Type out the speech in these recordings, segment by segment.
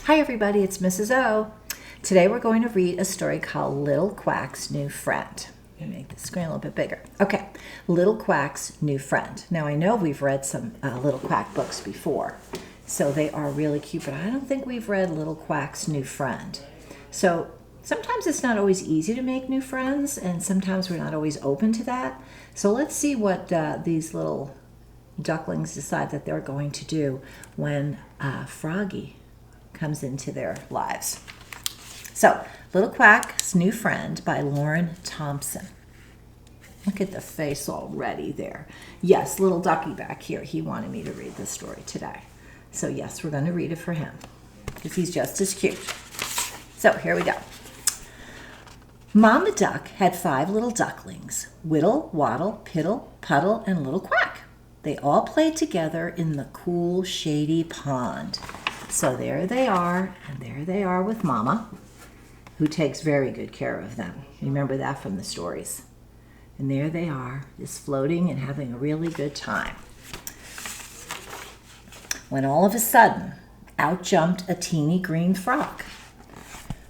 Hi everybody, it's Mrs. O. Today we're going to read a story called Little Quack's New Friend. I'm going to make the screen a little bit bigger. Okay, Little Quack's New Friend. Now I know we've read some Little Quack books before, so they are really cute, but I don't think we've read Little Quack's New Friend. So sometimes it's not always easy to make new friends, and sometimes we're not always open to that. So let's see what these little ducklings decide that they're going to do when Froggy comes into their lives. So, Little Quack's New Friend by Lauren Thompson. Look at the face already there. Yes, little ducky back here, he wanted me to read this story today. So yes, we're going to read it for him because he's just as cute. So here we go. Mama Duck had 5 little ducklings, Whittle, Waddle, Piddle, Puddle, and Little Quack. They all played together in the cool, shady pond. So there they are, and there they are with Mama, who takes very good care of them. Remember that from the stories. And there they are, just floating and having a really good time. When all of a sudden, out jumped a teeny green frog.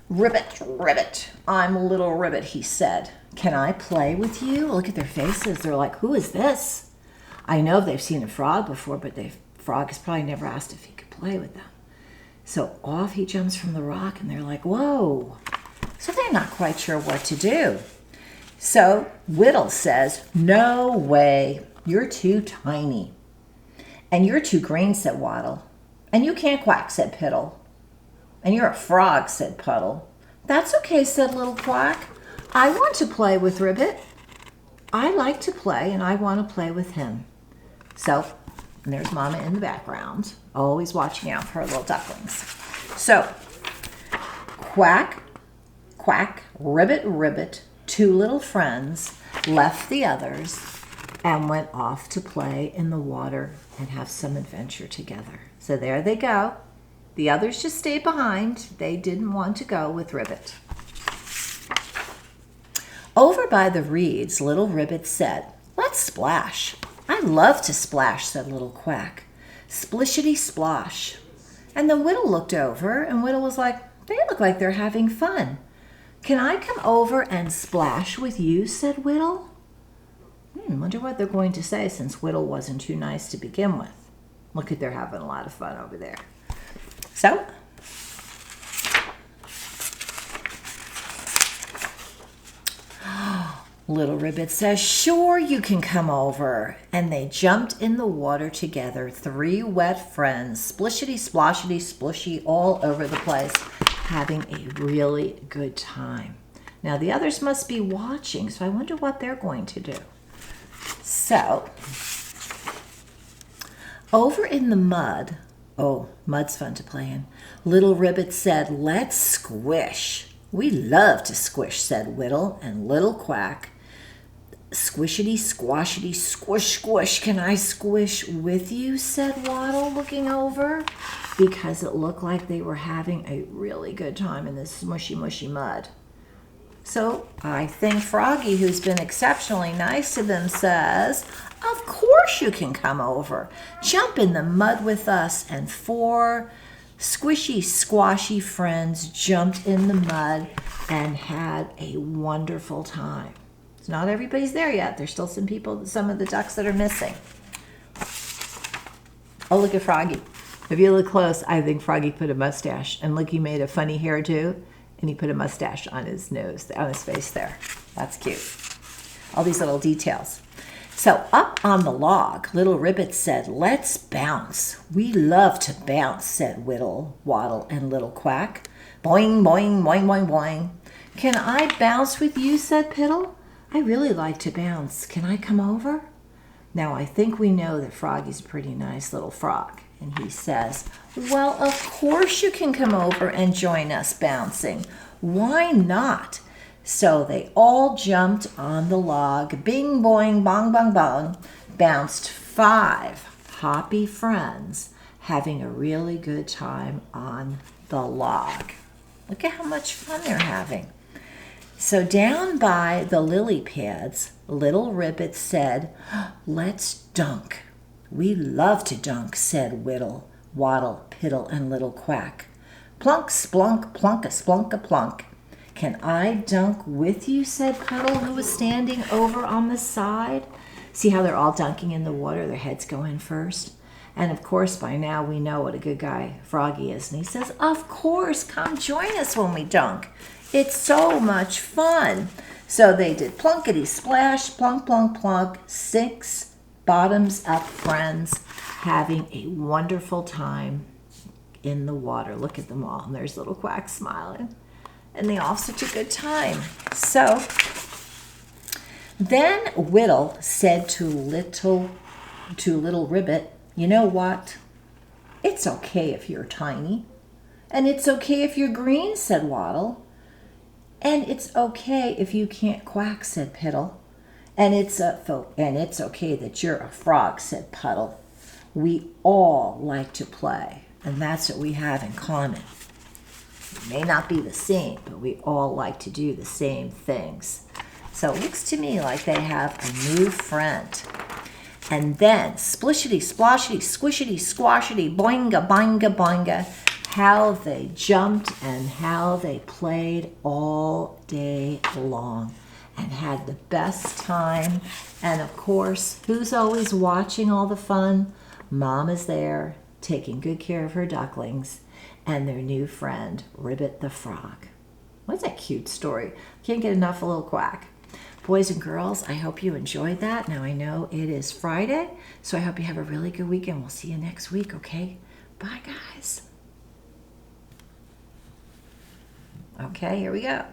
"Ribbit, Ribbit, I'm Little Ribbit," he said. "Can I play with you?" Look at their faces. They're like, who is this? I know they've seen a frog before, but the frog has probably never asked if he could play with them. So off he jumps from the rock, and they're like, whoa. So they're not quite sure what to do. So Whittle says, "No way, you're too tiny." "And you're too green," said Waddle. "And you can't quack," said Piddle. "And you're a frog," said Puddle. "That's okay," said Little Quack. "I want to play with Ribbit. I like to play, and I want to play with him." So, and there's Mama in the background, always watching out for her little ducklings. So, Quack, Quack, Ribbit, Ribbit, 2 little friends left the others and went off to play in the water and have some adventure together. So there they go. The others just stayed behind. They didn't want to go with Ribbit. Over by the reeds, Little Ribbit said, "Let's splash." "I love to splash," said Little Quack. "Splishity splosh." And then Whittle looked over, and Whittle was like, "They look like they're having fun. Can I come over and splash with you?" said Whittle. Wonder what they're going to say since Whittle wasn't too nice to begin with. Look at they're having a lot of fun over there. So, Little Ribbit says, "Sure, you can come over." And they jumped in the water together, 3 wet friends, splishity, sploshity, splushy, all over the place, having a really good time. Now, the others must be watching, so I wonder what they're going to do. So, over in the mud, oh, mud's fun to play in, Little Ribbit said, "Let's squish." "We love to squish," said Whittle and Little Quack. "Squishity, squashity, squish, squish. Can I squish with you?" said Waddle, looking over, because it looked like they were having a really good time in this mushy, mushy mud. So I think Froggy, who's been exceptionally nice to them, says, "Of course you can come over. Jump in the mud with us." And 4 squishy, squashy friends jumped in the mud and had a wonderful time. So not everybody's there yet. There's still some people, some of the ducks that are missing. Oh, look at Froggy. If you look close, I think Froggy put a mustache. And look, he made a funny hairdo, and he put a mustache on his nose, on his face there. That's cute. All these little details. So up on the log, Little Ribbit said, "Let's bounce." "We love to bounce," said Whittle, Waddle, and Little Quack. "Boing, boing, boing, boing, boing." "Can I bounce with you?" said Piddle. "I really like to bounce. Can I come over?" Now, I think we know that Froggy's a pretty nice little frog. And he says, "Well, of course you can come over and join us bouncing. Why not?" So they all jumped on the log, bing, boing, bong, bong, bong, bounced 5 hoppy friends, having a really good time on the log. Look at how much fun they're having. So down by the lily pads, Little Ribbit said, "Let's dunk." "We love to dunk," said Whittle, Waddle, Piddle, and Little Quack. Plunk, splunk, plunk, a splunk, a plunk. Can I dunk with you, said Puddle, who was standing over on the side. See how they're all dunking in the water, their heads go in first? And of course, by now we know what a good guy Froggy is. And he says, of course, come join us when we dunk. It's so much fun. So they did plunkety splash, plunk, plunk, plunk, 6 bottoms up friends having a wonderful time in the water. Look at them all. And there's little Quack smiling. And they all have such a good time. So then Whittle said to little Ribbit, you know what? It's okay if you're tiny. And it's okay if you're green, said Waddle. And it's okay if you can't quack, said Piddle. And it's okay that you're a frog, said Puddle. We all like to play, and that's what we have in common. We may not be the same, but we all like to do the same things. So it looks to me like they have a new friend. And then, splishity, sploshity, squishity, squashity, boinga, boinga, boinga, how they jumped and how they played all day long and had the best time. And of course, who's always watching all the fun? Mom is there, taking good care of her ducklings and their new friend, Ribbit the Frog. What's a cute story? Can't get enough of a little Quack. Boys and girls, I hope you enjoyed that. Now I know it is Friday, so I hope you have a really good weekend. We'll see you next week, okay? Bye, guys. Okay, here we go.